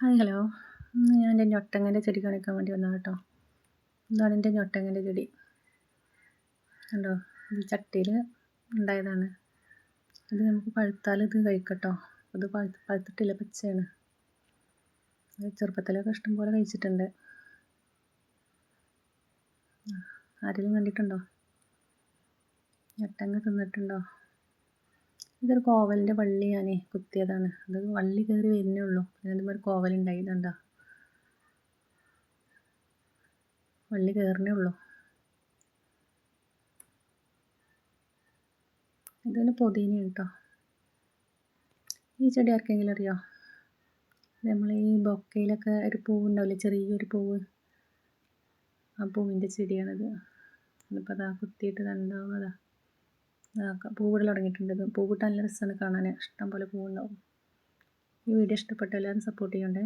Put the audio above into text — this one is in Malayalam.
Hi hello. ഇന്ന് ഞാൻ എൻ്റെ ഞൊട്ടങ്ങൻ്റെ ചെടി കാണിക്കാൻ വേണ്ടി വന്നതാണ് കേട്ടോ. ഇതാണ് എൻ്റെ ഞൊട്ടങ്ങൻ്റെ ചെടി. കണ്ടോ, ഇത് ചട്ടിയിൽ ഉണ്ടായതാണ്. ഇത് നമുക്ക് പഴുത്താൽ ഇത് കഴിക്കട്ടോ. ഇത് പഴുത്തിട്ടില്ല, പച്ചയാണ്. ചെറുപ്പത്തിലൊക്കെ ഇഷ്ടംപോലെ കഴിച്ചിട്ടുണ്ട്. ആരെങ്കിലും കണ്ടിട്ടുണ്ടോ? ഞൊട്ടങ്ങ തിന്നിട്ടുണ്ടോ? ഇതൊരു കോവലിൻ്റെ വള്ളി ഞാൻ കുത്തിയതാണ്. അത് വള്ളി കയറി വരുന്നേ ഉള്ളൂ. അതിന്മേൽ ഒരു കോവലുണ്ടായി. ഇതുണ്ടോ, വള്ളി കയറുന്നേ ഉള്ളൂ. ഇതിന് പുതിന കേട്ടോ. ഈ ചെടി ആർക്കെങ്കിലും അറിയോ? നമ്മൾ ഈ ബൊക്കയിലൊക്കെ ഒരു പൂവ് ഉണ്ടാവില്ലേ, ചെറിയൊരു പൂവ്, ആ പൂവിൻ്റെ ചെടിയാണിത്. ഇതിപ്പോൾ അതാ കുത്തിയിട്ട് ഉണ്ടാവുന്നതാ. പൂവിടൽ തുടങ്ങിയിട്ടുണ്ട്. പൂവിട്ട് നല്ല രസമാണ് കാണാൻ. ഇഷ്ടം പോലെ പൂവുണ്ടാവും. ഈ വീഡിയോ ഇഷ്ടപ്പെട്ട എല്ലാവരും സപ്പോർട്ട് ചെയ്യണ്ടേ.